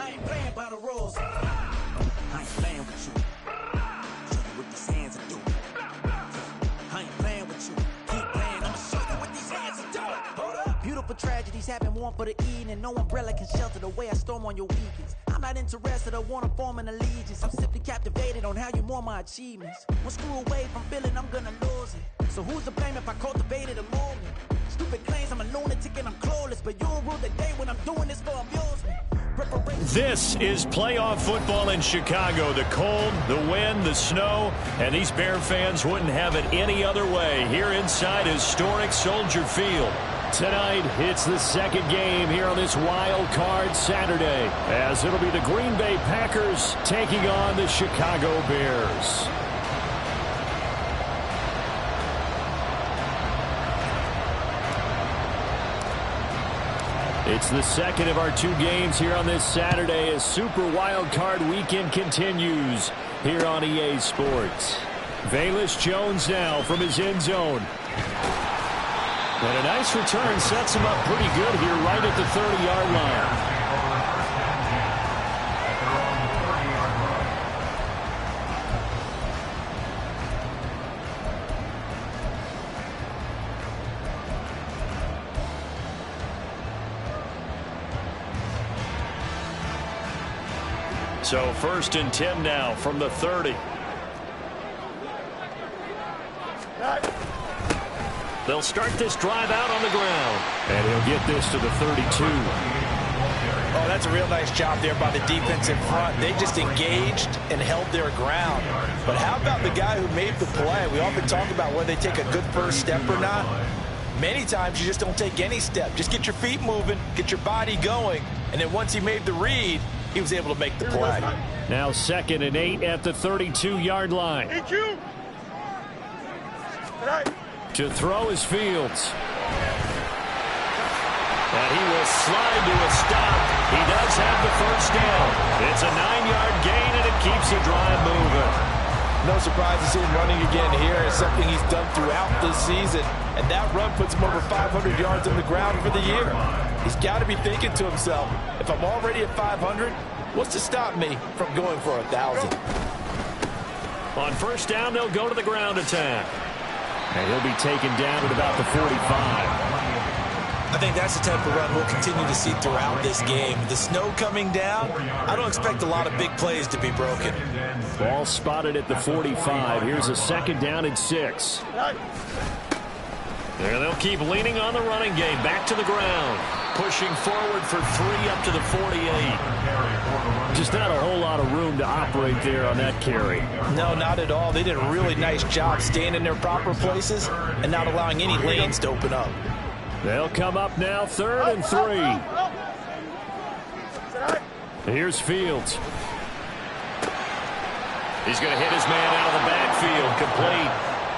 I ain't playing by the rules. I ain't playing with you. Show you what these hands are doing. I ain't playing with you. Keep playing, I'ma show you what these hands are doing. Hold up. Beautiful tragedies happen one for the evening. No umbrella can shelter the way I storm on your weekends. I'm not interested, I wanna form an allegiance. I'm simply captivated on how you more my achievements. One screw away from feeling I'm gonna lose it. So who's to blame if I cultivated a movement? Stupid claims I'm a lunatic and I'm clueless, but you'll rule the day when I'm doing this for amusement. This is playoff football in Chicago. The cold, the wind, the snow, and these Bear fans wouldn't have it any other way here inside historic Soldier Field. Tonight, it's the second game here on this wild card Saturday, as it'll be the Green Bay Packers taking on the Chicago Bears. It's the second of our two games here on this Saturday as Super Wild Card Weekend continues here on EA Sports. Velus Jones now from his end zone. And a nice return sets him up pretty good here right at the 30-yard line. So 1st and 10 now from the 30. They'll start this drive out on the ground. And he'll get this to the 32. Oh, that's a real nice job there by the defense in front. They just engaged and held their ground. But how about the guy who made the play? We often talk about whether they take a good first step or not. Many times you just don't take any step. Just get your feet moving, get your body going. And then once he made the read, he was able to make the play. Now 2nd and 8 at the 32-yard line. To throw is Fields. And he will slide to a stop. He does have the first down. It's a 9-yard gain, and it keeps the drive moving. No surprise to see him running again here. It's something he's done throughout this season. And that run puts him over 500 yards on the ground for the year. He's got to be thinking to himself, if I'm already at 500, what's to stop me from going for 1,000? On first down, they'll go to the ground attack. And he'll be taken down at about the 45. I think that's the type of run we'll continue to see throughout this game. The snow coming down, I don't expect a lot of big plays to be broken. Ball spotted at the 45. Here's a 2nd down and 6. There they'll keep leaning on the running game. Back to the ground. Pushing forward for 3 up to the 48. Just not a whole lot of room to operate there on that carry. No, not at all. They did a really nice job staying in their proper places and not allowing any lanes to open up. They'll come up now 3rd and 3. Here's Fields. He's going to hit his man out of the backfield. Complete.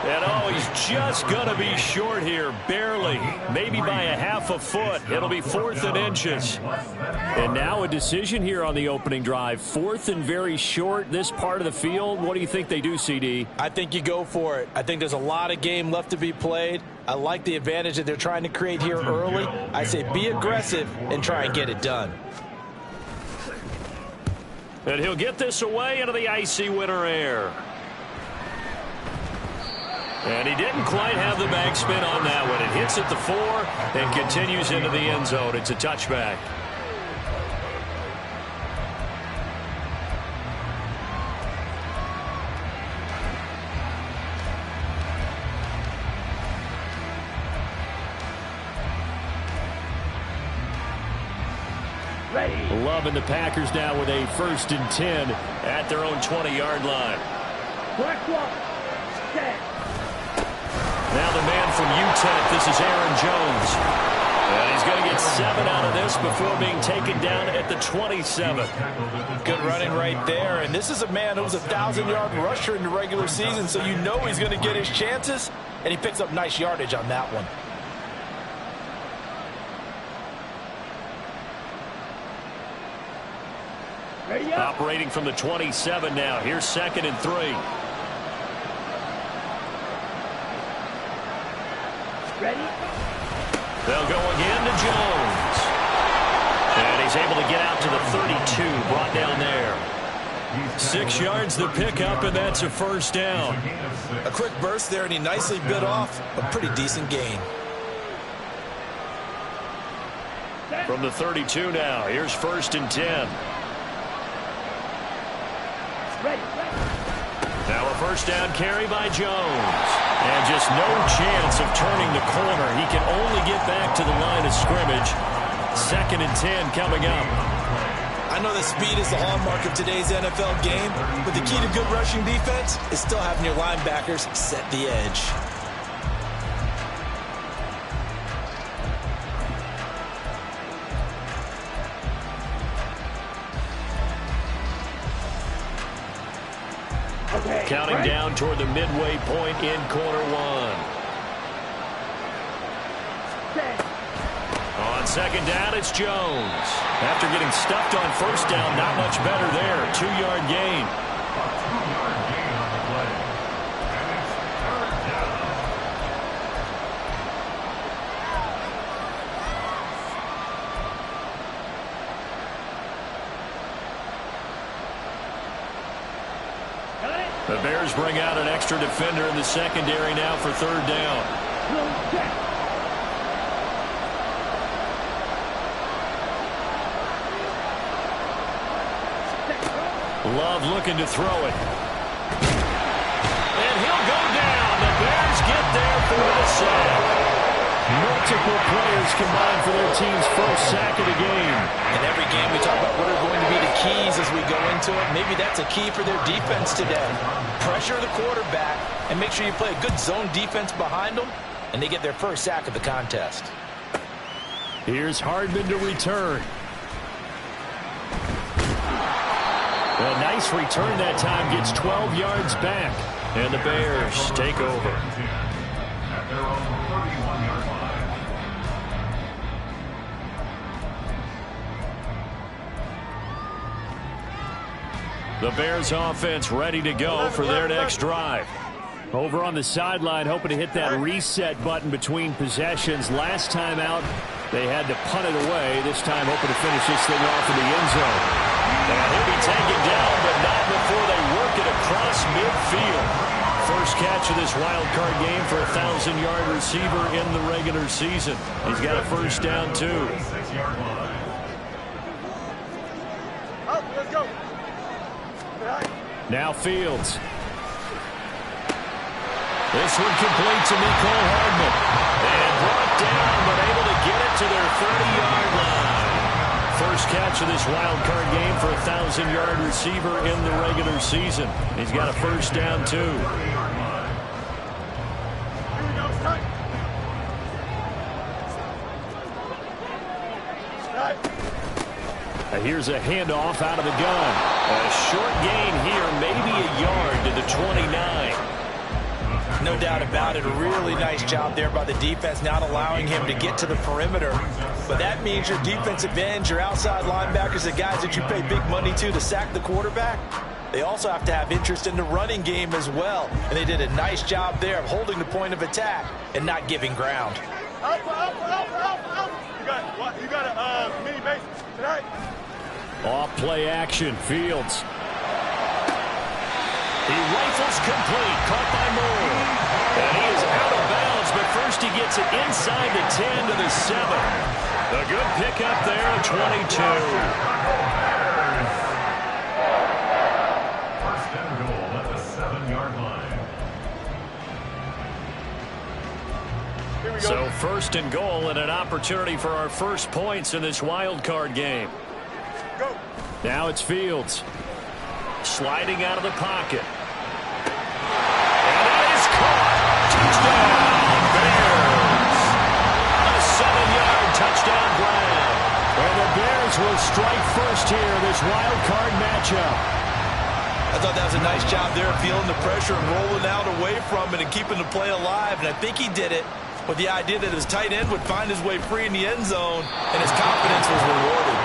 And oh, he's just going to be short here, barely, maybe by a half a foot. It'll be 4th and inches. And now a decision here on the opening drive. 4th and very short, this part of the field. What do you think they do, CD? I think you go for it. I think there's a lot of game left to be played. I like the advantage that they're trying to create here early. I say be aggressive and try and get it done. And he'll get this away into the icy winter air. And he didn't quite have the backspin on that one. It hits at the 4 and continues into the end zone. It's a touchback. Loving the Packers now with a 1st and 10 at their own 20-yard line. Now the man from UTEP, this is Aaron Jones. And he's going to get 7 out of this before being taken down at the 27. Good running right there. And this is a man who was a 1,000-yard rusher in the regular season, so you know he's going to get his chances. And he picks up nice yardage on that one. Operating from the 27 now. Here's 2nd and 3. Ready? They'll go again to Jones. And he's able to get out to the 32. 6 yards the pickup, and that's a first down. A quick burst there, and he nicely bit off a pretty decent gain. From the 32 now, here's 1st and 10. Now a first down carry by Jones. And just no chance of turning the corner. He can only get back to the line of scrimmage. 2nd and 10 coming up. I know that speed is the hallmark of today's NFL game, but the key to good rushing defense is still having your linebackers set the edge. Counting down toward the midway point in quarter 1. On 2nd down, it's Jones. After getting stuffed on 1st down, not much better there. 2-yard gain. The Bears bring out an extra defender in the secondary now for 3rd down. Love looking to throw it. And he'll go down. The Bears get there for the sack. Multiple players combined for their team's first sack of the game. In every game we talk about what are going to be the keys as we go into it. Maybe that's a key for their defense today. Pressure the quarterback and make sure you play a good zone defense behind them, and they get their first sack of the contest. Here's Hardman to return. A nice return that time, gets 12 yards back. And the Bears take over. The Bears offense ready to go for their next drive. Over on the sideline, hoping to hit that reset button between possessions. Last time out, they had to punt it away. This time, hoping to finish this thing off in the end zone. And he'll be taken down, but not before they work it across midfield. First catch of this wild card game for a 1,000-yard receiver in the regular season. He's got a first down, too. Let's go. Now Fields. This one complete to Mecole Hardman. And brought down, but able to get it to their 30-yard line. First catch of this wild card game for a 1,000-yard receiver in the regular season. He's got a first down, too. Here's a handoff out of the gun. A short gain here, maybe a yard to the 29. No doubt about it. A really nice job there by the defense, not allowing him to get to the perimeter. But that means your defensive ends, your outside linebackers, the guys that you pay big money to sack the quarterback, they also have to have interest in the running game as well. And they did a nice job there of holding the point of attack and not giving ground. Up. You got a mini base tonight. Off play action, Fields. He rifles complete, caught by Moore. And he is out of bounds, but first he gets it inside the 10 to the 7. A good pickup there at 22. First and goal at the 7-yard line. So 1st and goal and an opportunity for our first points in this wild card game. Go. Now it's Fields. Sliding out of the pocket. And that is caught. Touchdown, Bears. A 7-yard touchdown grab. And the Bears will strike first here in this wild card matchup. I thought that was a nice job there, feeling the pressure and rolling out away from it and keeping the play alive. And I think he did it with the idea that his tight end would find his way free in the end zone, and his confidence was rewarded.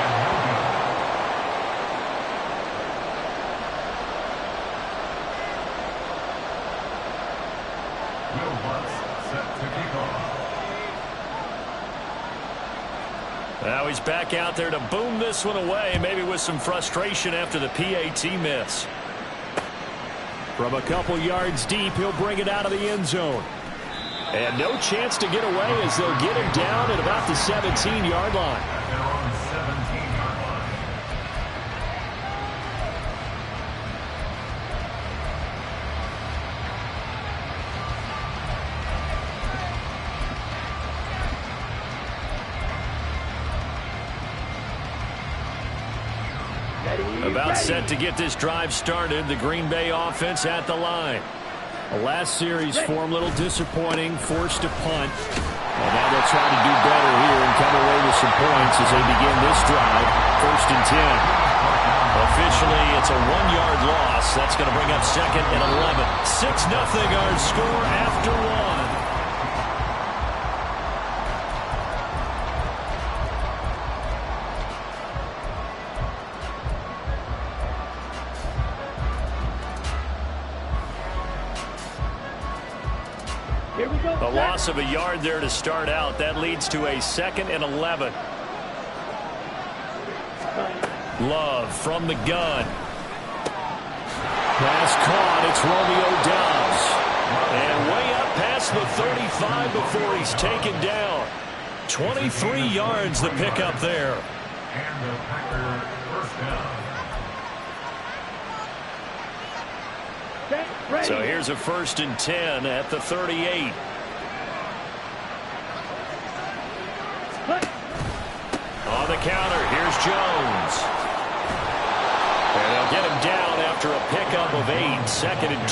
Now he's back out there to boom this one away, maybe with some frustration after the PAT miss. From a couple yards deep, he'll bring it out of the end zone. And no chance to get away as they'll get him down at about the 17-yard line. They're on the 17-yard line. About set to get this drive started. The Green Bay offense at the line. The last series form a little disappointing, forced to punt. And now they'll try to do better here and come away with some points as they begin this drive. 1st and 10. Officially, it's a 1-yard loss. That's going to bring up 2nd and 11. 6-0 our score after 1. A loss of a yard there to start out. That leads to a 2nd and 11. Love from the gun. Pass caught. It's Romeo Doubs. And way up past the 35 before he's taken down. 23 yards the pickup there. And the Packers first down. So here's a 1st and 10 at the 38. On the counter, here's Jones. And they'll get him down after a pickup of 8, 2nd and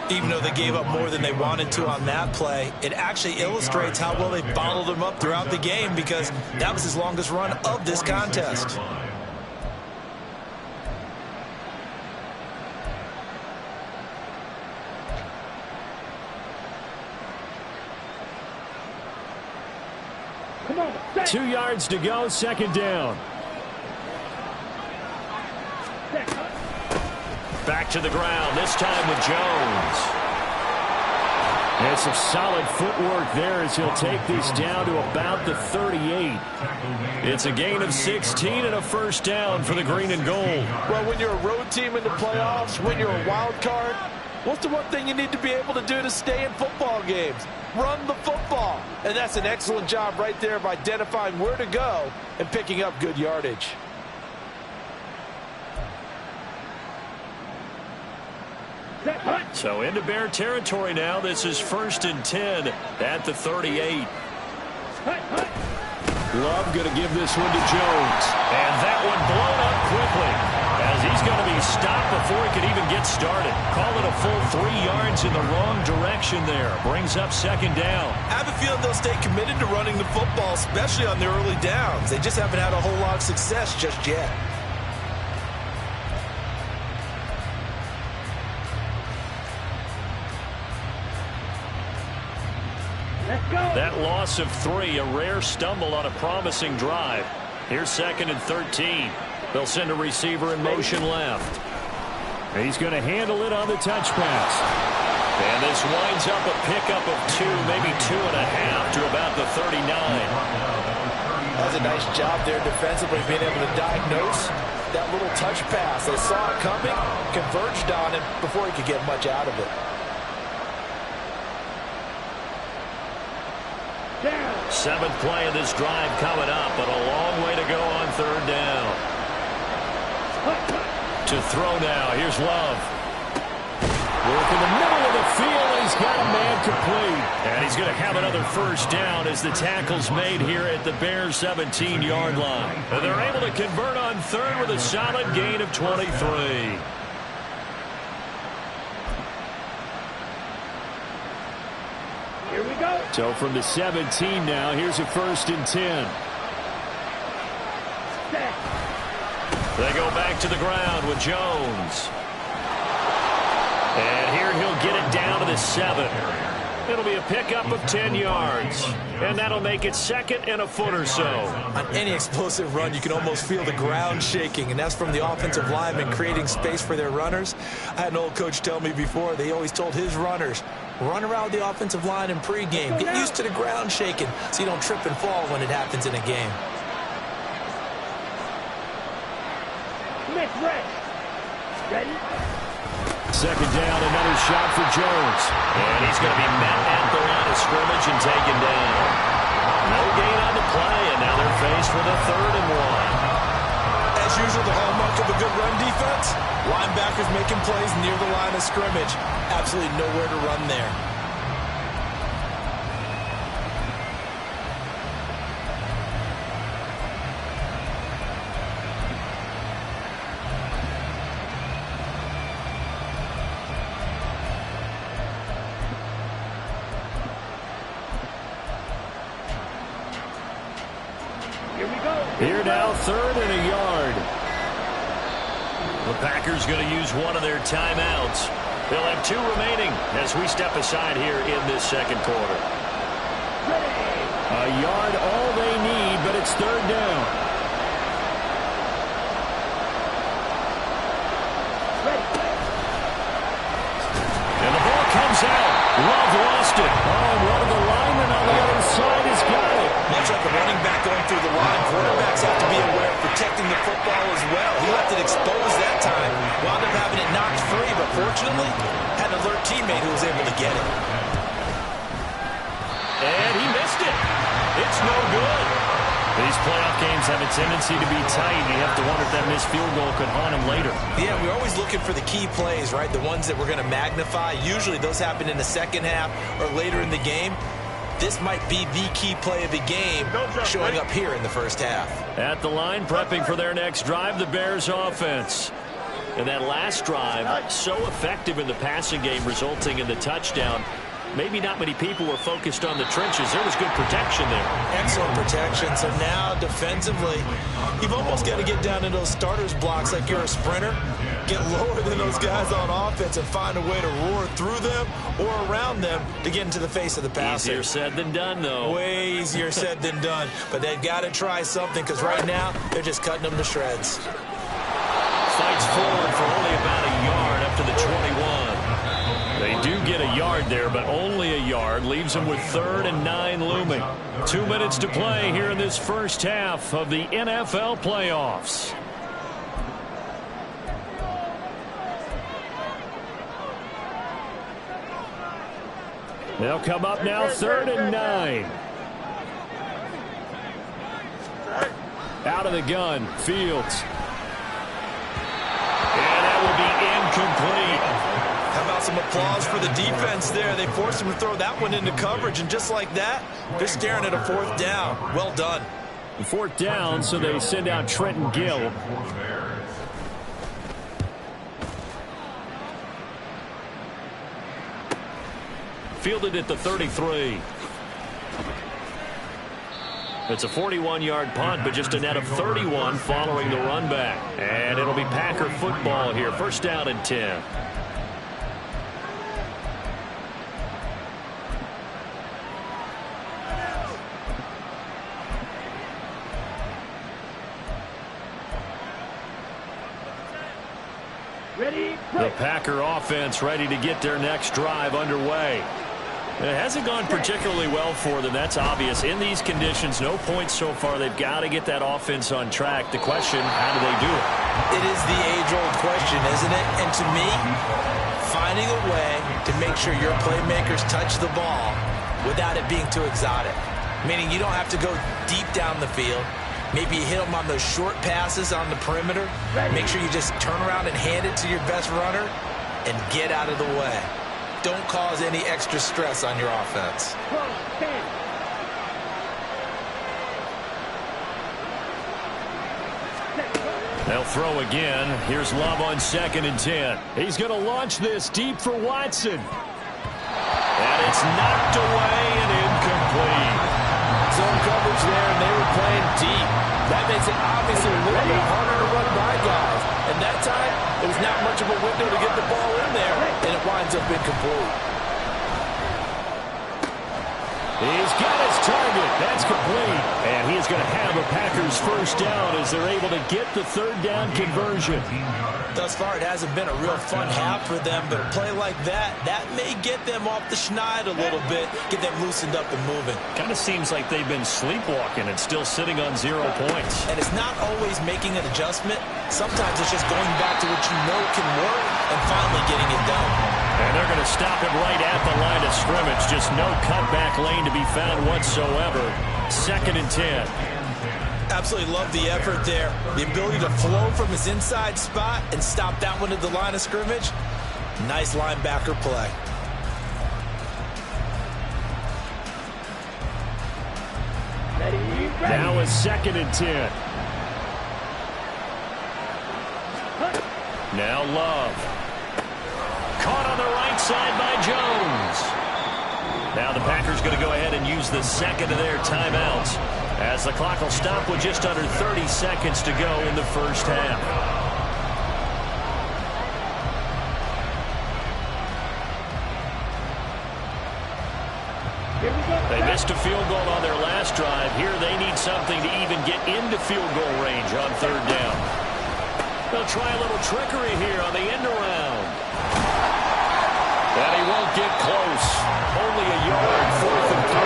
2. Even though they gave up more than they wanted to on that play, it actually illustrates how well they bottled him up throughout the game because that was his longest run of this contest. Come on, 2 yards to go, 2nd down. Back to the ground, this time with Jones. And some solid footwork there as he'll take this down to about the 38. It's a gain of 16 and a 1st down for the green and gold. Well, when you're a road team in the playoffs, when you're a wild card, what's the one thing you need to be able to do to stay in football games? Run the football. And that's an excellent job right there of identifying where to go and picking up good yardage. So into Bear territory now. This is 1st and 10 at the 38. Love going to give this one to Jones. And that one blown up quickly as he's going to be stopped before he could even get started. Call it a full 3 yards in the wrong direction there. Brings up 2nd down. I have a feeling they'll stay committed to running the football, especially on their early downs. They just haven't had a whole lot of success just yet. That loss of 3, a rare stumble on a promising drive. Here's 2nd and 13. They'll send a receiver in motion left. He's going to handle it on the touch pass. And this winds up a pickup of 2, maybe 2.5 to about the 39. That's a nice job there defensively, being able to diagnose that little touch pass. They saw it coming, converged on him before he could get much out of it. Seventh play of this drive coming up, but a long way to go on 3rd down. To throw now, here's Love. Work in the middle of the field, and he's got a man complete. And he's going to have another 1st down as the tackle's made here at the Bears' 17-yard line. And they're able to convert on 3rd with a solid gain of 23. Here we go. So from the 17 now, here's a 1st and 10. They go back to the ground with Jones. And here he'll get it down to the 7. It'll be a pickup of 10 yards. And that'll make it 2nd and a foot or so. On any explosive run, you can almost feel the ground shaking, and that's from the offensive linemen creating space for their runners. I had an old coach tell me before, they always told his runners, run around the offensive line in pregame. Get used to the ground shaking so you don't trip and fall when it happens in a game. Smith, ready. Second down, another shot for Jones. And he's going to be met at the line of scrimmage and taken down. No gain on the play, and now they're faced with a 3rd and 1. As usual, the hallmark of a good run defense, linebackers making plays near the line of scrimmage. Absolutely nowhere to run there. Here now, 3rd and a yard. The Packers going to use one of their timeouts. They'll have 2 remaining as we step aside here in this second quarter. A yard, all they need, but it's 3rd down. And the ball comes out. Love lost it. Oh, one of the linemen on the other side has got it. Much like a running back going through the line, quarterbacks have to be aware of protecting the football as well. He left it exposed that time, wound up having it knocked free, but fortunately had an alert teammate who was able to get it. And he missed it. It's no good. These playoff games have a tendency to be tight. You have to wonder if that missed field goal could haunt him later. Yeah, we're always looking for the key plays, right? The ones that we're going to magnify. Usually those happen in the second half or later in the game. This might be the key play of the game showing up here in the first half. At the line, prepping for their next drive, the Bears offense. And that last drive, so effective in the passing game, resulting in the touchdown. Maybe not many people were focused on the trenches. There was good protection there. Excellent protection. So now, defensively, you've almost got to get down in those starters blocks like you're a sprinter. Get lower than those guys on offense and find a way to roar through them or around them to get into the face of the passer. Easier said than done, though. Way easier said than done. But they've got to try something because right now, they're just cutting them to shreds. Fights forward for only about a yard up to the 21. They do get a yard there, but only a yard. Leaves them with 3rd and 9 looming. 2 minutes to play here in this first half of the NFL playoffs. They'll come up now, 3rd and 9. Out of the gun, Fields. And that will be incomplete. How about some applause for the defense there? They forced him to throw that one into coverage, and just like that, they're staring at a 4th down. Well done. 4th down, so they send out Trenton Gill. Fielded at the 33. It's a 41-yard punt, but just a net of 31 following the run back. And it'll be Packer football here. 1st down and 10. The Packer offense ready to get their next drive underway. It hasn't gone particularly well for them. That's obvious. In these conditions, no points so far. They've got to get that offense on track. The question, how do they do it? It is the age-old question, isn't it? And to me, finding a way to make sure your playmakers touch the ball without it being too exotic. Meaning you don't have to go deep down the field. Maybe you hit them on those short passes on the perimeter. Make sure you just turn around and hand it to your best runner and get out of the way. Don't cause any extra stress on your offense. They'll throw again. Here's Love on 2nd and 10. He's going to launch this deep for Watson. And it's knocked away and incomplete. Zone coverage there, and they were playing deep. That makes it obviously a little bit harder to run by guys. And that time, it was not much of a window to get the ball in there, and it winds up incomplete. He's got his target. That's complete. And he is going to have a Packers first down as they're able to get the third down conversion. Thus far, it hasn't been a real fun half for them, but a play like that may get them off the schneid a little bit, get them loosened up and moving. Kind of seems like they've been sleepwalking and still sitting on 0 points. And it's not always making an adjustment. Sometimes it's just going back to what you know can work and finally getting it done. And they're going to stop him right at the line of scrimmage. Just no cutback lane to be found whatsoever. 2nd and 10. Absolutely love the effort there. The ability to flow from his inside spot and stop that one at the line of scrimmage. Nice linebacker play. Now is 2nd and 10. Now Love. Caught on the right side by Jones. Now the Packers going to go ahead and use the second of their timeouts, as the clock will stop with just under 30 seconds to go in the first half. They missed a field goal on their last drive. Here they need something to even get into field goal range on third down. They'll try a little trickery here on the end around. And he won't get close. Only a yard, 4th and 3.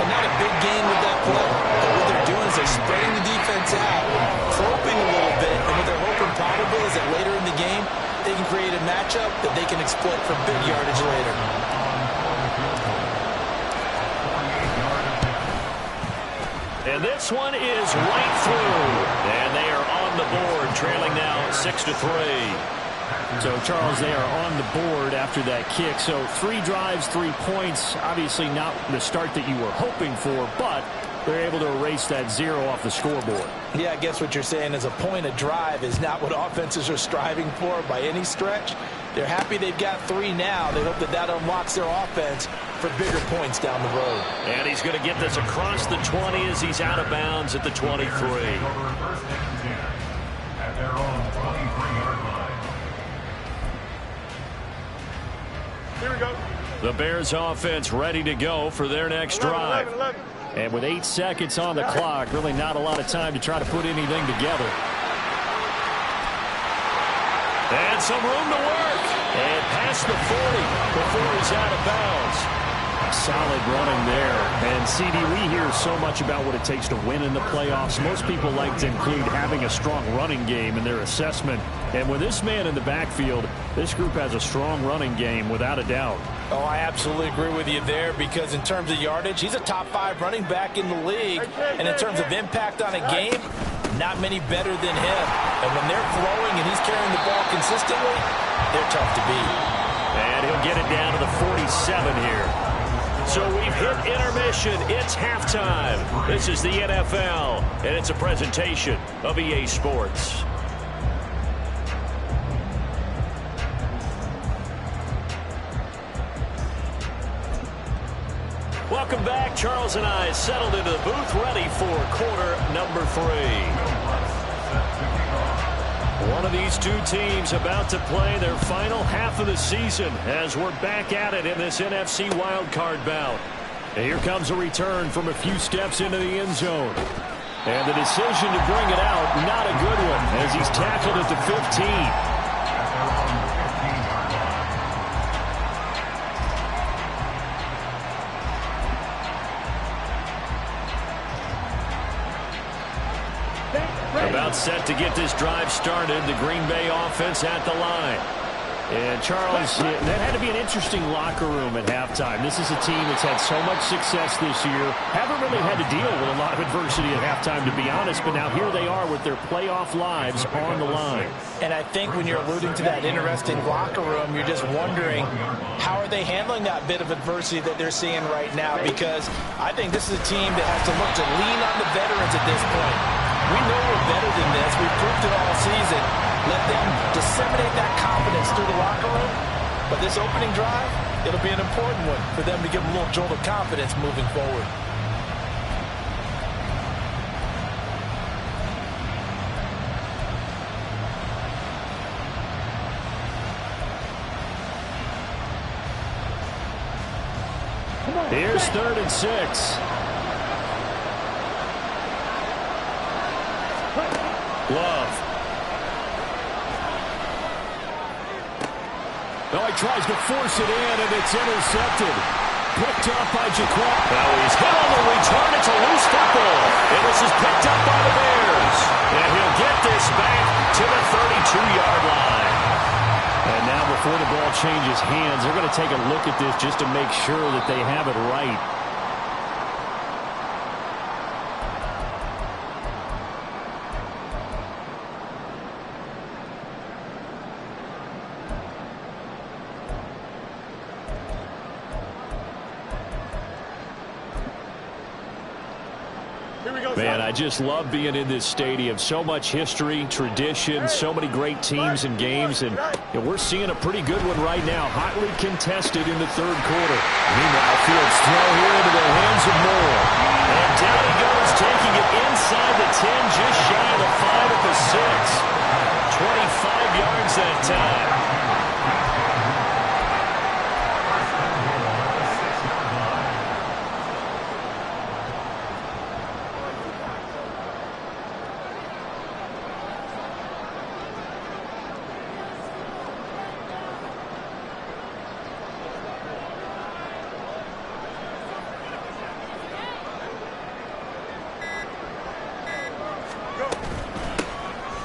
And not a big gain with that play. But what they're doing is they're spreading the defense out, cloaking a little bit, and what they're hoping probably is that later in the game, they can create a matchup that they can exploit for big yardage later. And this one is right through. And they are on the board, trailing now 6-3. So, Charles, they are on the board after that kick. So 3 drives, 3 points. Obviously not the start that you were hoping for, but they're able to erase that 0 off the scoreboard. Yeah, I guess what you're saying is a point of drive is not what offenses are striving for by any stretch. They're happy they've got 3 now. They hope that that unlocks their offense for bigger points down the road. And he's going to get this across the 20 as he's out of bounds at the 23. At their own 23-yard line. Here we go. The Bears offense ready to go for their next drive. 11. And with 8 seconds on the clock, really not a lot of time to try to put anything together. And some room to work. And past the 40 before he's out of bounds. Solid running there. And, CD, we hear so much about what it takes to win in the playoffs. Most people like to include having a strong running game in their assessment. And with this man in the backfield, this group has a strong running game without a doubt. Oh, I absolutely agree with you there, because in terms of yardage, he's a top 5 running back in the league. And in terms of impact on a game, not many better than him. And when they're flowing and he's carrying the ball consistently, they're tough to beat. And he'll get it down to the 47 here. So we've hit intermission. It's halftime. This is the NFL, and it's a presentation of EA Sports. Welcome back. Charles and I settled into the booth, ready for quarter number 3. One of these two teams about to play their final half of the season as we're back at it in this NFC wildcard bout. And here comes a return from a few steps into the end zone. And the decision to bring it out, not a good one, as he's tackled at the 15. About set to get this drive started, the Green Bay offense at the line. And, Charles, that had to be an interesting locker room at halftime. This is a team that's had so much success this year. Haven't really had to deal with a lot of adversity at halftime, to be honest, but now here they are with their playoff lives on the line. And I think when you're alluding to that interesting locker room, you're just wondering, how are they handling that bit of adversity that they're seeing right now? Because I think this is a team that has to look to lean on the veterans at this point. We know we're better than this. We've proved it all season. Let them disseminate that confidence through the locker room. But this opening drive, it'll be an important one for them to give them a little jolt of confidence moving forward. Come on. Here's 3rd and 6. Love. Well, he tries to force it in, and it's intercepted. Picked up by Jaquan. Now he's hit on the return. It's a loose football. And this is picked up by the Bears. And he'll get this back to the 32-yard line. And now before the ball changes hands, they're going to take a look at this just to make sure that they have it right. Man, I just love being in this stadium. So much history, tradition, so many great teams and games, and we're seeing a pretty good one right now. Hotly contested in the 3rd quarter. Meanwhile, Fields throw here into the hands of Moore. And down he goes, taking it inside the 10, just shy of the 5 at the 6. 25 yards that time.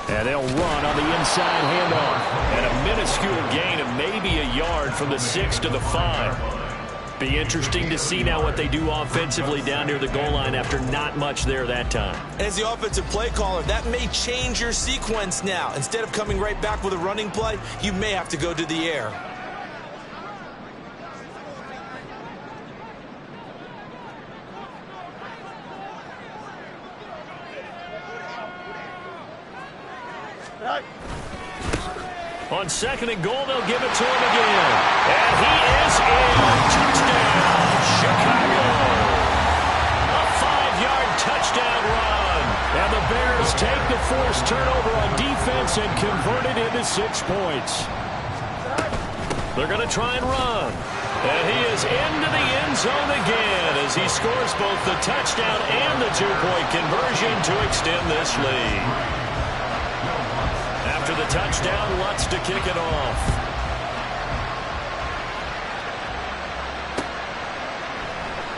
And they'll run on the inside handoff. And a minuscule gain of maybe a yard from the 6 to the 5. Be interesting to see now what they do offensively down near the goal line after not much there that time. As the offensive play caller, that may change your sequence now. Instead of coming right back with a running play, you may have to go to the air. On 2nd and goal, they'll give it to him again. And he is in. Touchdown, Chicago. A 5-yard touchdown run. And the Bears take the forced turnover on defense and convert it into 6 points. They're going to try and run. And he is into the end zone again as he scores both the touchdown and the 2-point conversion to extend this lead. After the touchdown, Lutz to kick it off.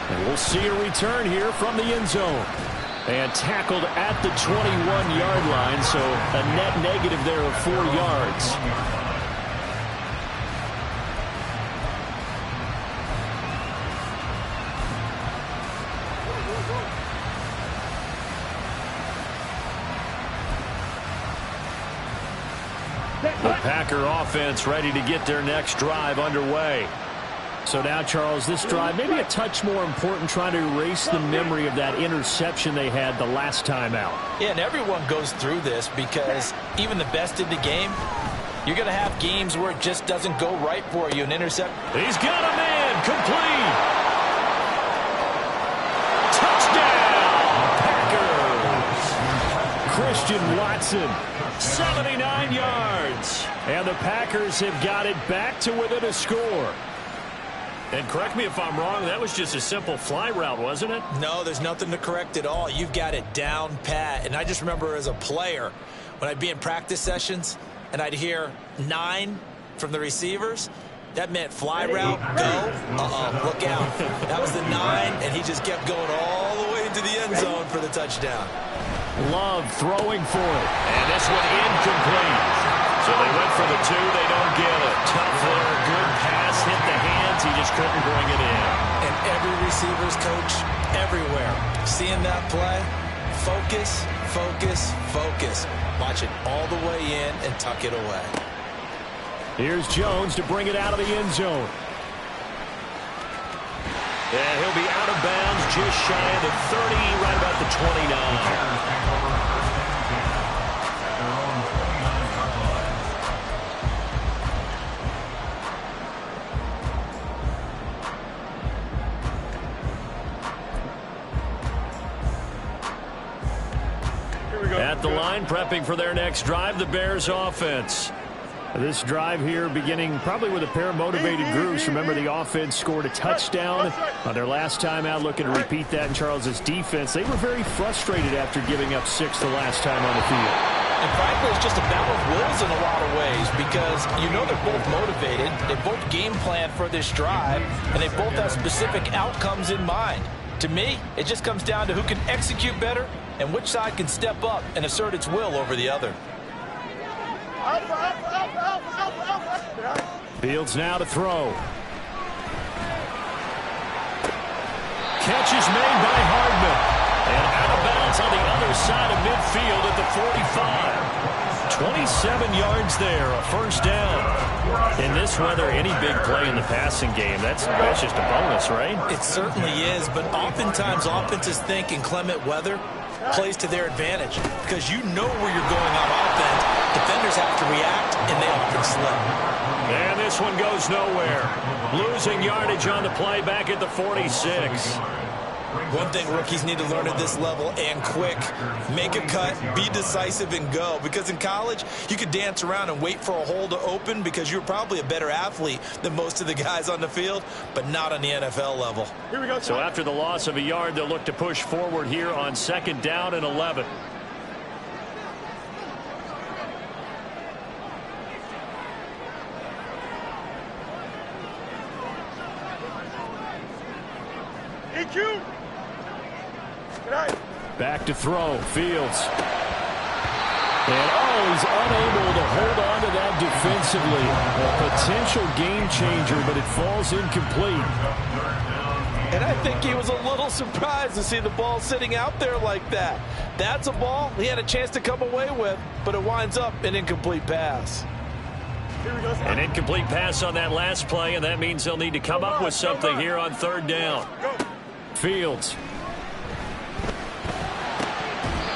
And we'll see a return here from the end zone. And tackled at the 21-yard line, so a net negative there of 4 yards. The Packer offense ready to get their next drive underway. So now, Charles, this drive maybe a touch more important, trying to erase the memory of that interception they had the last time out. Yeah, and everyone goes through this because even the best in the game, you're going to have games where it just doesn't go right for you. An intercept. He's got a man. Complete. Touchdown, Packers. Christian Watson. 79 yards. And the Packers have got it back to within a score. And correct me if I'm wrong, that was just a simple fly route, wasn't it? No, there's nothing to correct at all. You've got it down pat. And I just remember as a player, when I'd be in practice sessions and I'd hear 9 from the receivers, that meant fly route, go, look out. That was the 9, and he just kept going all the way into the end zone for the touchdown. Love throwing for it. And this one incomplete. So they went for the 2. They don't get it. Tough there. Good pass. Hit the hands. He just couldn't bring it in. And every receiver's coach everywhere, seeing that play, focus, focus, focus. Watch it all the way in and tuck it away. Here's Jones to bring it out of the end zone. And he'll be out of bounds just shy of the 30, right about the 29. At the line, prepping for their next drive, the Bears offense. This drive here beginning probably with a pair of motivated groups. Remember, the offense scored a touchdown on their last time out, looking to repeat that in Charles's defense. They were very frustrated after giving up 6 the last time on the field. And frankly, it's just a battle of wills in a lot of ways because you know they're both motivated. They both game plan for this drive, and they both have specific outcomes in mind. To me, it just comes down to who can execute better and which side can step up and assert its will over the other. Fields now to throw. Catch is made by Hardman. And out of bounds on the other side of midfield at the 45. 27 yards there, a first down. In this weather, any big play in the passing game, that's just a bonus, right? It certainly is, but oftentimes offenses think inclement weather plays to their advantage because you know where you're going on offense. Defenders have to react, and they often slip. And this one goes nowhere. Losing yardage on the play back at the 46. One thing rookies need to learn at this level and quick, make a cut, be decisive, and go. Because in college, you could dance around and wait for a hole to open because you're probably a better athlete than most of the guys on the field, but not on the NFL level. Here we go. So after the loss of a yard, they'll look to push forward here on 2nd down and 11. EQ. Back to throw. Fields. And, he's unable to hold on to that defensively. A potential game changer, but it falls incomplete. And I think he was a little surprised to see the ball sitting out there like that. That's a ball he had a chance to come away with, but it winds up an incomplete pass. An incomplete pass on that last play, and that means they'll need to come up with something here on 3rd down. Fields.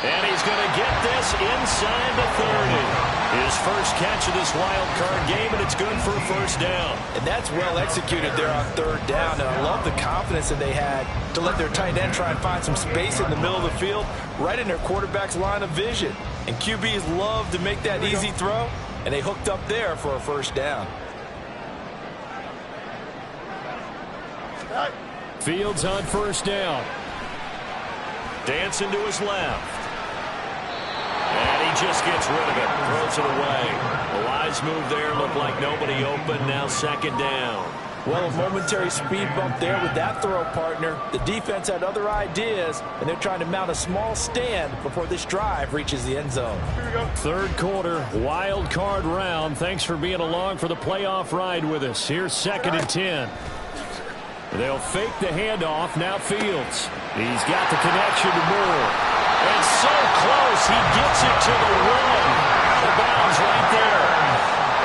And he's going to get this inside the 30. His first catch of this wild card game, and it's good for a first down. And that's well executed there on 3rd down. And I love the confidence that they had to let their tight end try and find some space in the middle of the field, right in their quarterback's line of vision. And QBs love to make that easy throw, and they hooked up there for a first down. Fields on 1st down. Dancing to his left. And he just gets rid of it. Throws it away. A wise move there. Looked like nobody open. Now 2nd down. Well, a momentary speed bump there with that throw, partner. The defense had other ideas, and they're trying to mount a small stand before this drive reaches the end zone. 3rd quarter, wild card round. Thanks for being along for the playoff ride with us. Here's 2nd and 10. They'll fake the handoff. Now Fields. He's got the connection to Moore. And so close, he gets it to the 1. Out of bounds right there.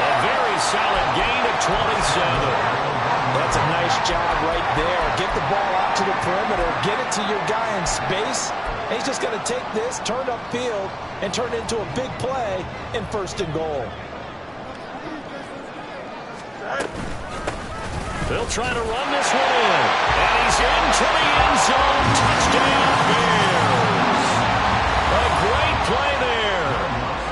A very solid gain of 27. That's a nice job right there. Get the ball out to the perimeter. Get it to your guy in space. And he's just going to take this, turn upfield, and turn it into a big play in 1st and goal. They'll try to run this one in. And he's into the end zone. Touchdown, Bears. A great play there.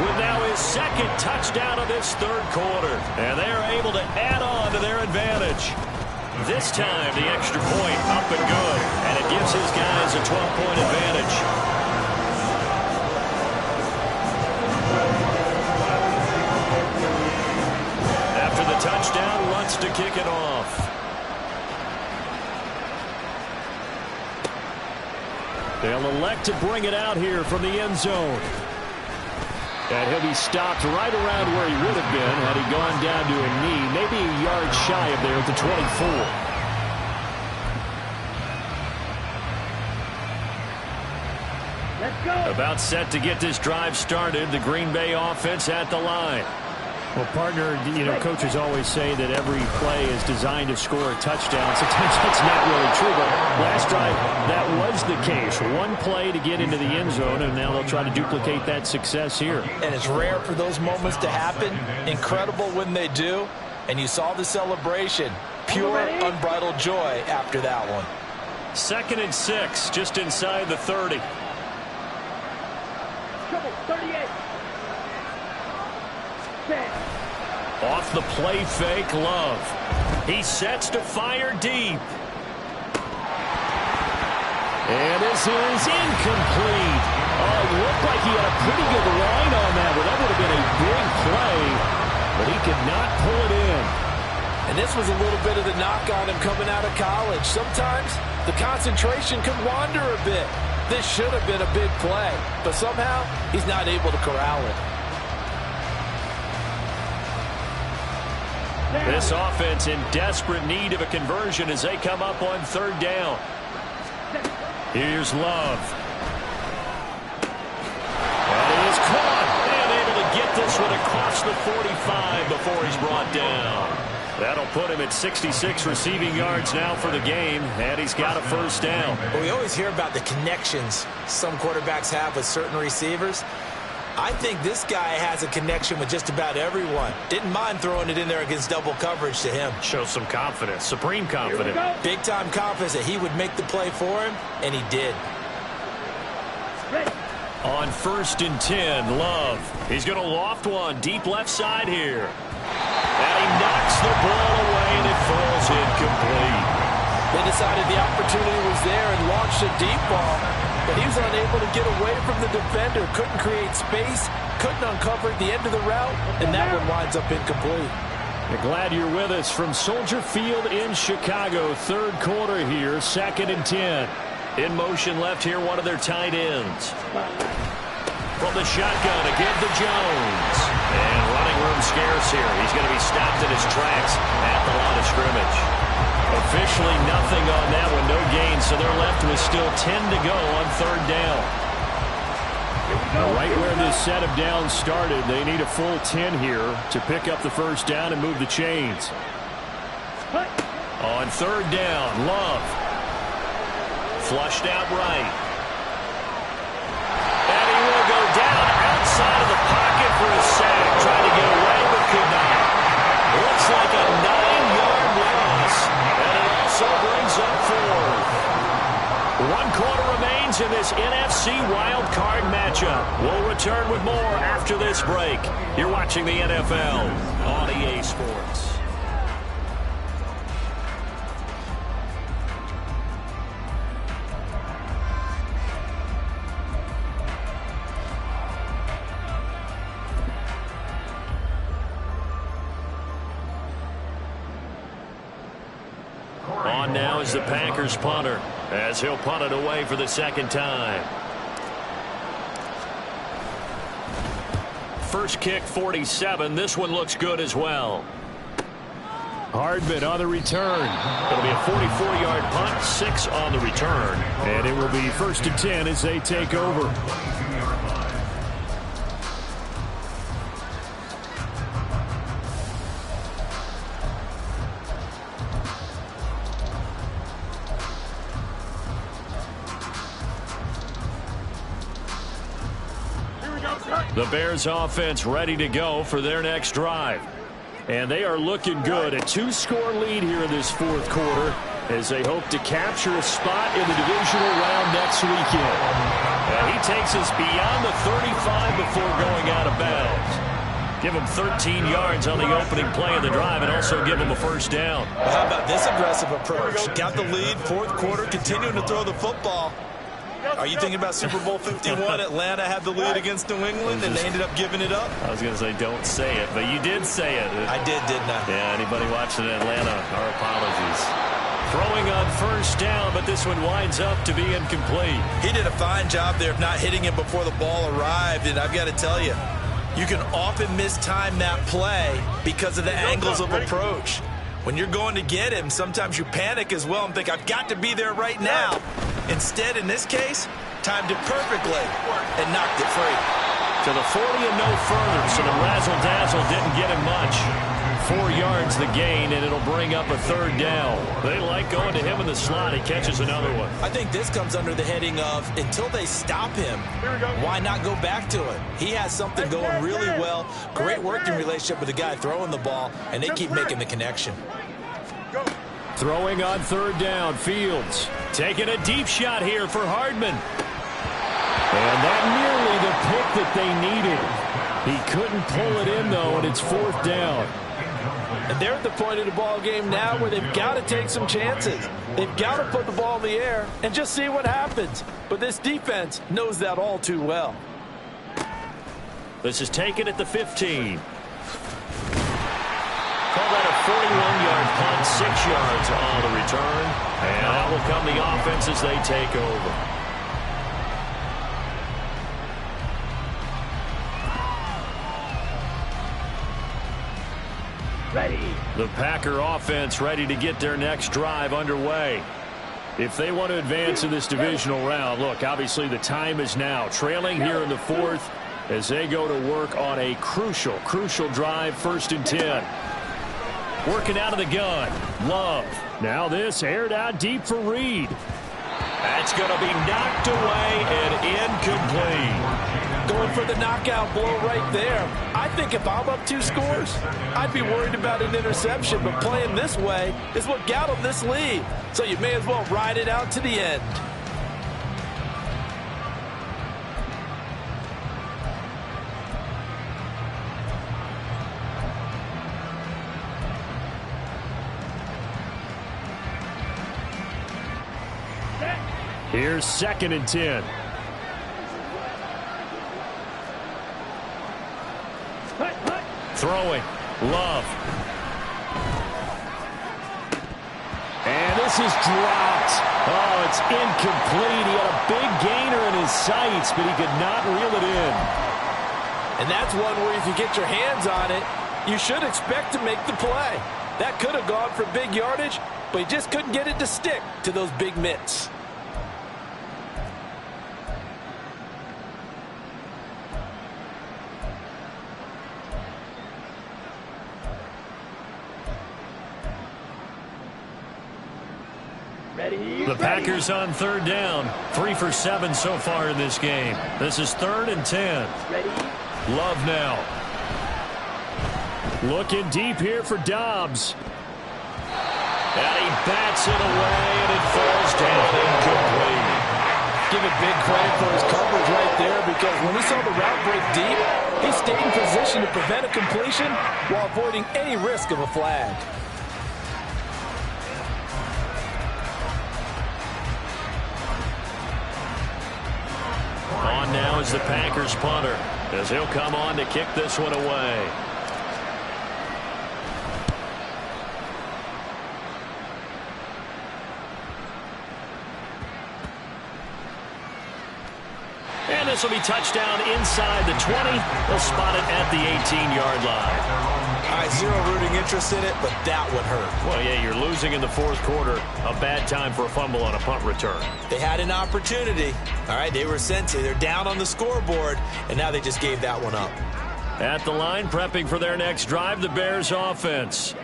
With now his 2nd touchdown of this 3rd quarter. And they're able to add on to their advantage. This time, the extra point up and good. And it gives his guys a 12-point advantage. After the touchdown, wants to kick it off. They'll elect to bring it out here from the end zone. And he'll be stopped right around where he would have been had he gone down to a knee, maybe a yard shy of there at the 24. Let's go. About set to get this drive started, the Green Bay offense at the line. Well, partner, coaches always say that every play is designed to score a touchdown. Sometimes that's not really true, but last drive, that was the case. One play to get into the end zone, and now they'll try to duplicate that success here. And it's rare for those moments to happen. Incredible when they do. And you saw the celebration. Pure, unbridled joy after that one. 2nd and 6, just inside the 30. Trouble, 38. 10. Off the play fake, Love. He sets to fire deep. And this is incomplete. Oh, it looked like he had a pretty good line on that, but that would have been a big play. But he could not pull it in. And this was a little bit of the knock on him coming out of college. Sometimes the concentration can wander a bit. This should have been a big play, but somehow he's not able to corral it. This offense in desperate need of a conversion as they come up on third down. Here's Love. And he is caught and able to get this one across the 45 before he's brought down. That'll put him at 66 receiving yards now for the game, and he's got a first down. Well, we always hear about the connections some quarterbacks have with certain receivers. I think this guy has a connection with just about everyone. Didn't mind throwing it in there against double coverage to him. Shows some confidence, supreme confidence. Big-time confidence that he would make the play for him, and he did. On 1st and 10, Love. He's going to loft one deep left side here. And he knocks the ball away, and it falls incomplete. They decided the opportunity was there and launched a deep ball, but he was unable to get away from the defender. Couldn't create space, couldn't uncover the end of the route, and that one winds up incomplete. Glad you're with us from Soldier Field in Chicago. Third quarter here, 2nd and 10. In motion left here, one of their tight ends. From the shotgun, again to Jones. And running room scarce here. He's going to be stopped in his tracks at the line of scrimmage. Officially nothing on that one, no gain, so they're left with still 10 to go on third down. Right where this set of downs started, they need a full 10 here to pick up the first down and move the chains. On third down, Love. Flushed out right. And he will go down outside of the pocket for a sack. Trying to get away, but could not. Looks like a 9-yard loss. And it also brings up 4. 1 quarter remains in this NFC Wild Card matchup. We'll return with more after this break. You're watching the NFL on EA Sports. On now is the Packers punter, as he'll punt it away for the second time. First kick, 47. This one looks good as well. Hardman on the return. It'll be a 44-yard punt, 6 on the return. And it will be 1st and 10 as they take over. The Bears offense ready to go for their next drive. And they are looking good. A 2-score lead here in this 4th quarter as they hope to capture a spot in the divisional round next weekend. And he takes us beyond the 35 before going out of bounds. Give him 13 yards on the opening play of the drive and also give him a first down. Well, how about this aggressive approach? Got the lead, 4th quarter, continuing to throw the football. Are you thinking about Super Bowl 51? Atlanta had the lead against New England, and they ended up giving it up? I was going to say don't say it, but you did say it. I did, didn't I? Yeah, anybody watching Atlanta, our apologies. Throwing on first down, but this one winds up to be incomplete. He did a fine job there of not hitting him before the ball arrived, and I've got to tell you, you can often mistime that play because of the angles of approach. When you're going to get him, sometimes you panic as well and think, I've got to be there right now. Instead, in this case, timed it perfectly and knocked it free. To the 40 and no further, so the razzle-dazzle didn't get him much. 4 yards the gain, and it'll bring up a 3rd down. They like going to him in the slot. He catches another one. I think this comes under the heading of, until they stop him, why not go back to it? He has something going really well. Great working relationship with the guy throwing the ball, and they keep making the connection. Throwing on 3rd down, Fields. Taking a deep shot here for Hardman. And that nearly the pick that they needed. He couldn't pull it in, though, and it's 4th down. And they're at the point of the ball game now where they've got to take some chances. They've got to put the ball in the air and just see what happens. But this defense knows that all too well. This is taken at the 15. Call that a 41-yard punt, 6 yards on the return. And out will come the offense as they take over. Ready. The Packer offense ready to get their next drive underway. If they want to advance in this divisional round, look, obviously the time is now. Trailing here in the fourth as they go to work on a crucial drive, 1st and 10. Working out of the gun. Love. Now this aired out deep for Reed. That's going to be knocked away and incomplete. Going for the knockout blow right there. I think if I'm up 2 scores, I'd be worried about an interception, but playing this way is what got them this lead. So you may as well ride it out to the end. Here's 2nd and 10. Throwing. Love. And this is dropped. Oh, it's incomplete. He had a big gainer in his sights, but he could not reel it in. And that's one where if you get your hands on it, you should expect to make the play. That could have gone for big yardage, but he just couldn't get it to stick to those big mitts. The Packers on 3rd down. 3 for 7 so far in this game. This is 3rd and 10. Love now. Looking deep here for Dobbs. And he bats it away, and it falls down incomplete. Give it big credit for his coverage right there, because when he saw the route break deep, he stayed in position to prevent a completion while avoiding any risk of a flag. On now is the Packers punter, as he'll come on to kick this one away. And this will be touchdown inside the 20. They'll spot it at the 18-yard line. All right, zero rooting interest in it, but that would hurt. Well, yeah, you're losing in the 4th quarter. A bad time for a fumble on a punt return. They had an opportunity. All right, they were sent. They're down on the scoreboard, and now they just gave that one up. At the line, prepping for their next drive, the Bears offense.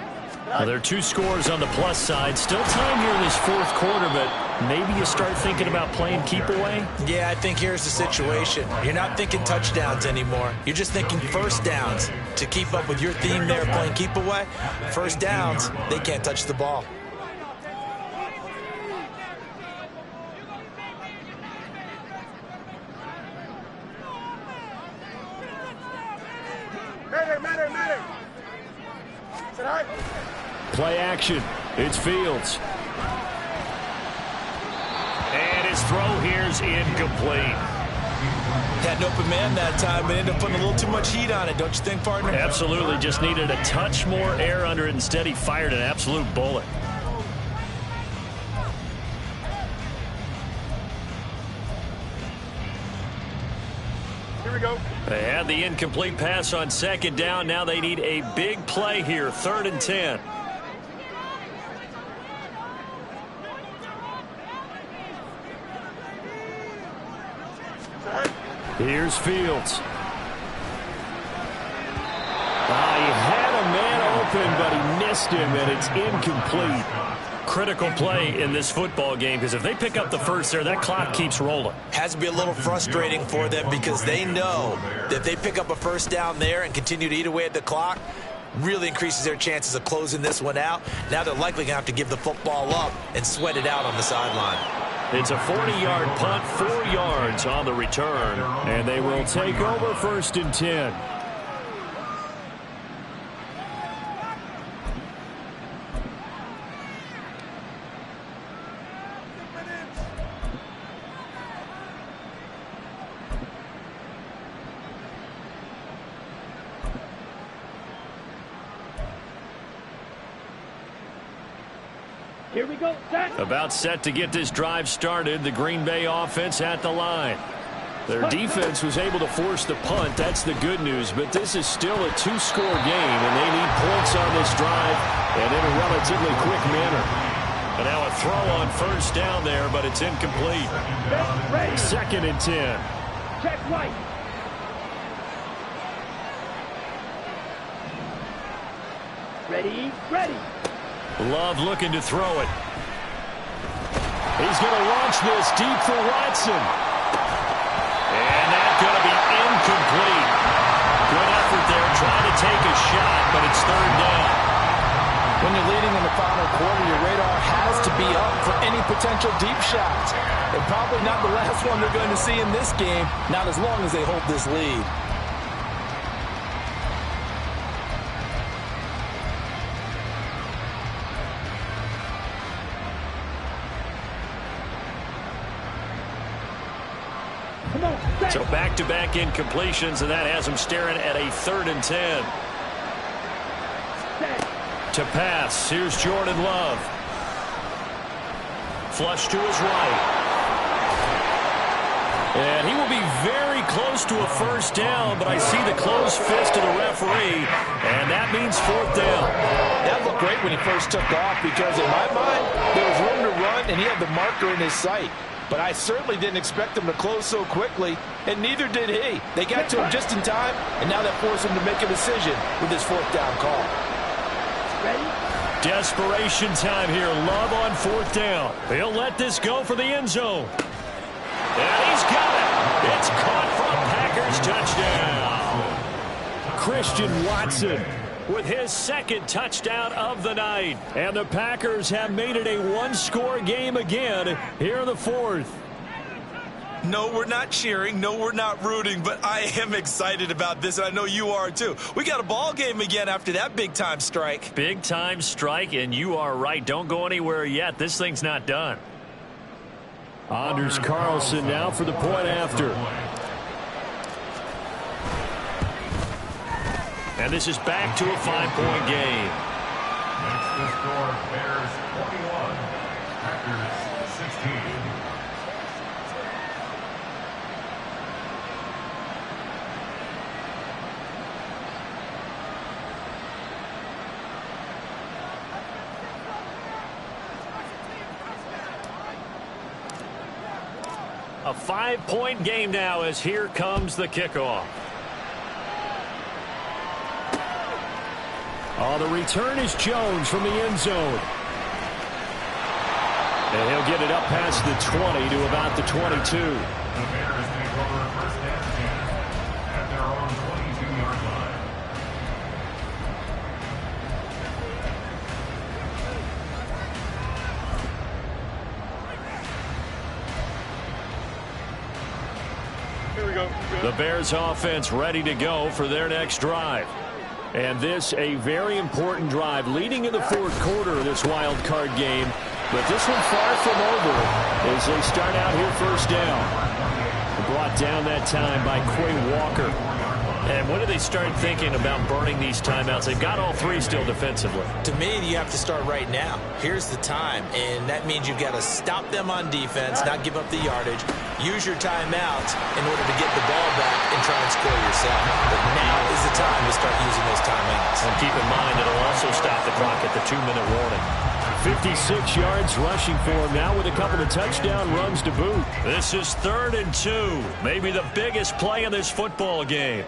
Well, there are 2 scores on the plus side. Still time here in this 4th quarter, but maybe you start thinking about playing keep away? Yeah, I think here's the situation. You're not thinking touchdowns anymore. You're just thinking 1st downs. To keep up with your theme there, playing keep away, 1st downs, they can't touch the ball. Matter. Is it all right? Play action. It's Fields. And his throw here's incomplete. Had an open man that time and ended up putting a little too much heat on it, don't you think, partner? Absolutely. Just needed a touch more air under it. Instead, he fired an absolute bullet. Here we go. They had the incomplete pass on 2nd down. Now they need a big play here. 3rd and 10. Here's Fields. He had a man open, but he missed him, and it's incomplete. Critical play in this football game, because if they pick up the first there, that clock keeps rolling. Has to be a little frustrating for them, because they know that if they pick up a 1st down there and continue to eat away at the clock, really increases their chances of closing this one out. Now they're likely going to have to give the football up and sweat it out on the sideline. It's a 40-yard punt, 4 yards on the return, and they will take over 1st and 10. Here we go. Set. About set to get this drive started. The Green Bay offense at the line. Their defense was able to force the punt. That's the good news. But this is still a two-score game, and they need points on this drive and in a relatively quick manner. And now a throw on first down there, but it's incomplete. Second and 10. Check right. Ready, ready. Love looking to throw it. He's going to launch this deep for Watson. And that's going to be incomplete. Good effort there trying to take a shot, but it's third down. When you're leading in the final quarter, your radar has to be up for any potential deep shots. And probably not the last one they're going to see in this game, not as long as they hold this lead. So back-to-back incompletions, and that has him staring at a 3rd and 10. To pass, here's Jordan Love. Flush to his right. And he will be very close to a first down, but I see the closed fist of the referee, and that means 4th down. That looked great when he first took off because, in my mind, there was room to run, and he had the marker in his sight. But I certainly didn't expect him to close so quickly, and neither did he. They got to him just in time, and now that forced him to make a decision with his 4th down call. Ready? Desperation time here. Love on 4th down. He'll let this go for the end zone. And he's got it. It's caught for a Packers touchdown. Christian Watson with his 2nd touchdown of the night. And the Packers have made it a one-score game again here in the 4th. No, we're not cheering. No, we're not rooting, but I am excited about this, and I know you are too. We got a ball game again after that big-time strike. Big-time strike, and you are right. Don't go anywhere yet. This thing's not done. Anders Carlson now for the point after. And this is back to a 5-point game. Next to score, Bears 21, Packers 16. A 5-point game now as here comes the kickoff. Oh, the return is Jones from the end zone. And he'll get it up past the 20 to about the 22. The Bears take over first and 10 at their own 22-yard line. Here we go. The Bears offense ready to go for their next drive. And this a very important drive leading in the 4th quarter of this wild card game. But this one far from over as they start out here first down. Brought down that time by Quay Walker. And when do they start thinking about burning these timeouts? They've got all 3 still defensively. To me, you have to start right now. Here's the time, and that means you've got to stop them on defense, not give up the yardage, use your timeouts in order to get the ball back and try and score yourself. But now is the time to start using those timeouts. And keep in mind, it'll also stop the clock at the 2-minute warning. 56 yards rushing for him now with a couple of touchdown runs to boot. This is 3rd and 2. Maybe the biggest play in this football game.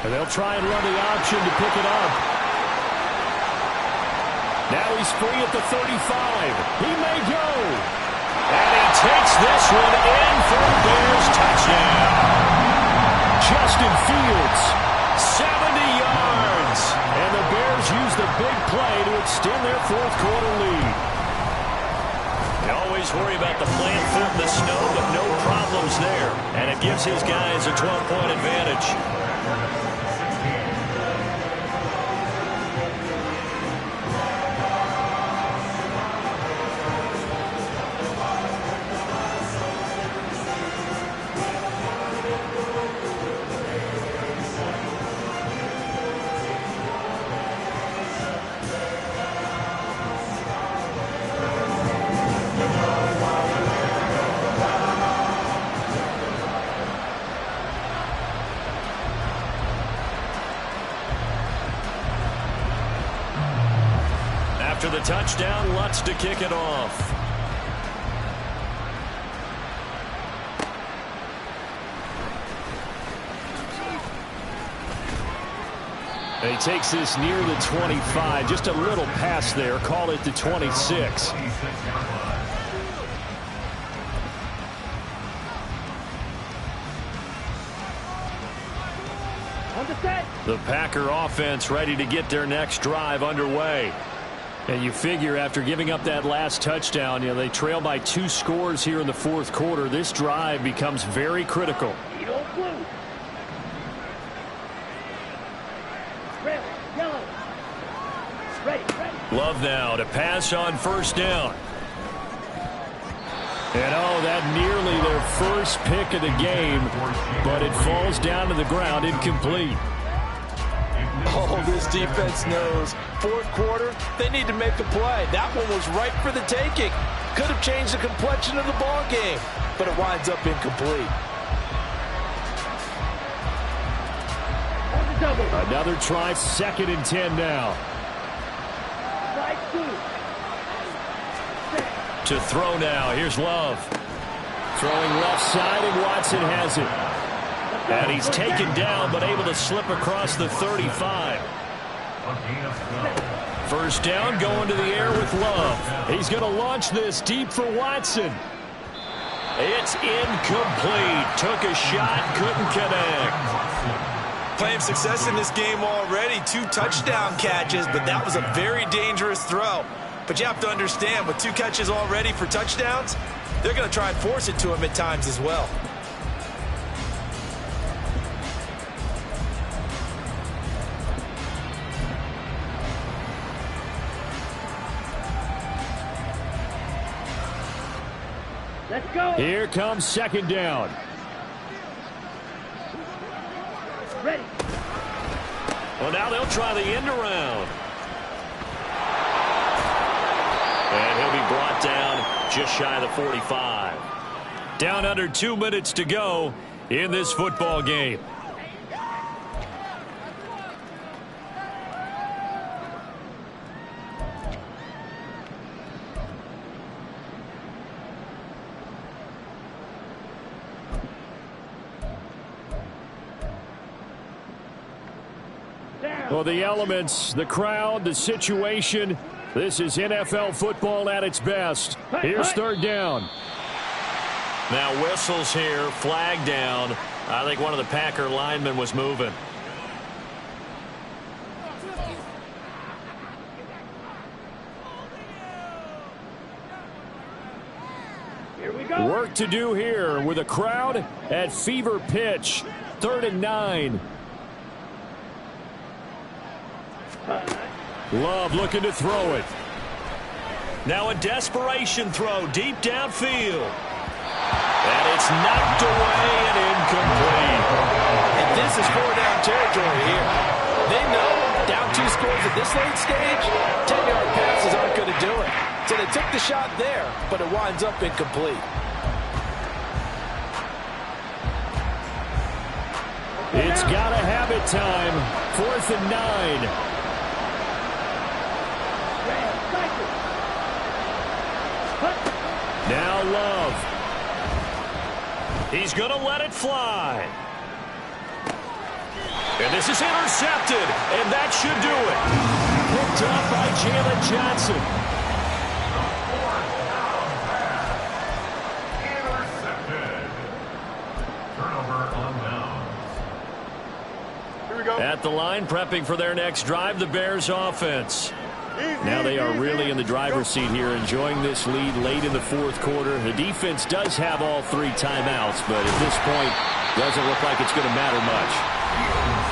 And they'll try and run the option to pick it up. Now he's free at the 35. He may go. And he takes this one in for a Bears touchdown. Justin Fields, 70 yards. And the Bears use the big play to extend their 4th quarter lead. They always worry about the plant foot in the snow, but no problems there. And it gives his guys a 12-point advantage. touchdown, Lutz to kick it off. He takes this near the 25, just a little pass there, call it the 26. The Packer offense ready to get their next drive underway. And you figure after giving up that last touchdown, they trail by 2 scores here in the fourth quarter. This drive becomes very critical. Love now to pass on first down. And that nearly their first pick of the game, but it falls down to the ground incomplete. Oh, this defense knows. Fourth quarter, they need to make a play. That one was ripe for the taking. Could have changed the complexion of the ball game, but it winds up incomplete. Another try, 2nd and 10 now. To throw now, here's Love. Throwing left side, and Watson has it. And he's taken down, but able to slip across the 35. First down, going to the air with Love. He's going to launch this deep for Watson. It's incomplete. Took a shot, couldn't connect. Playing success in this game already. 2 touchdown catches, but that was a very dangerous throw. But you have to understand, with 2 catches already for touchdowns, they're going to try and force it to him at times as well. Let's go. Here comes 2nd down. Ready. Well, now they'll try the end around. And he'll be brought down just shy of the 45. Down under 2 minutes to go in this football game. Well, the elements, the crowd, the situation. This is NFL football at its best. Here's 3rd down. Now whistles here, flag down. I think one of the Packer linemen was moving. Here we go. Work to do here with a crowd at fever pitch. 3rd and 9. Love looking to throw it. Now a desperation throw deep downfield. And it's knocked away and incomplete. And this is 4-down territory here. They know down 2 scores at this late stage, 10-yard passes aren't going to do it. So they took the shot there, but it winds up incomplete. It's got to have it time. 4th and 9. Now Love. He's going to let it fly. And this is intercepted, and that should do it. Picked up by Jalen Johnson. Intercepted. Turnover on downs. Here we go. At the line, prepping for their next drive, the Bears offense. Now they are really in the driver's seat here, enjoying this lead late in the fourth quarter. The defense does have all 3 timeouts, but at this point, doesn't look like it's going to matter much.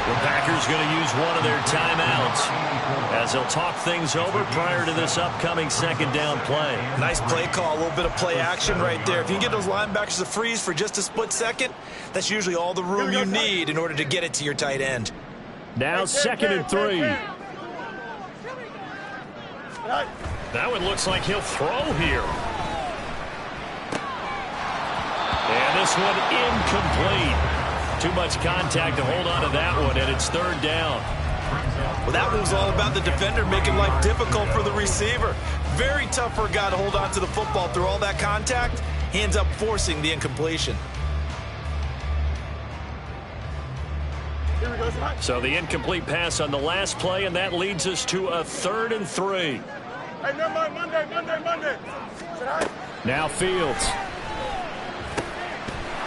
The Packers going to use one of their timeouts as they'll talk things over prior to this upcoming 2nd down play. Nice play call, a little bit of play action right there. If you can get those linebackers to freeze for just a split second, that's usually all the room you need in order to get it to your tight end. Now 2nd and 3. That one looks like he'll throw here. And this one incomplete. Too much contact to hold on to that one, and it's 3rd down. Well, that was all about the defender making life difficult for the receiver. Very tough for a guy to hold on to the football through all that contact. He ends up forcing the incompletion. So the incomplete pass on the last play, and that leads us to a 3rd and 3. Hey, never mind, Monday. Now Fields.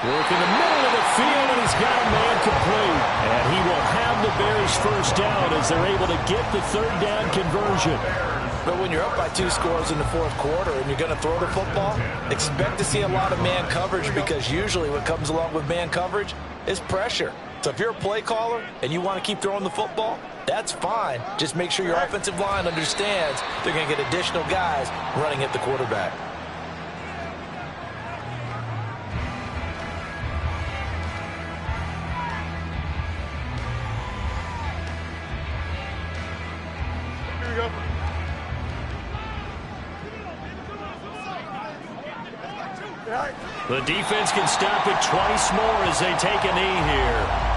Work in the middle of the field, and he's got a man complete. And he will have the Bears first down as they're able to get the 3rd down conversion. But when you're up by 2 scores in the 4th quarter and you're going to throw the football, expect to see a lot of man coverage, because usually what comes along with man coverage is pressure. So if you're a play caller and you want to keep throwing the football, that's fine. Just make sure your offensive line understands they're going to get additional guys running at the quarterback. Here we go. The defense can stop it twice more as they take a knee here.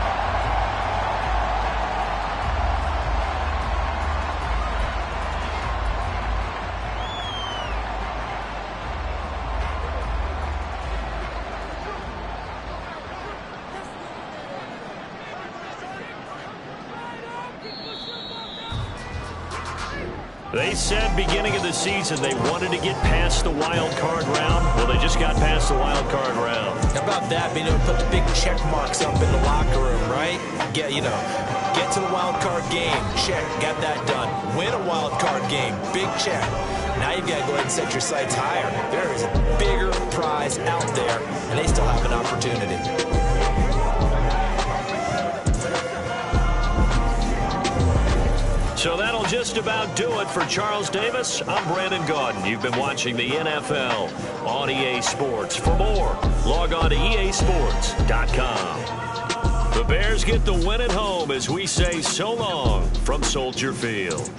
They said beginning of the season they wanted to get past the wild card round. Well, they just got past the wild card round. How about that? Being able to put the big check marks up in the locker room, right? Get to the wild card game. Check. Got that done. Win a wild card game. Big check. Now you've got to go ahead and set your sights higher. There is a bigger prize out there, and they still have an opportunity. So that'll just about do it for Charles Davis. I'm Brandon Gaudin. You've been watching the NFL on EA Sports. For more, log on to easports.com. The Bears get the win at home as we say so long from Soldier Field.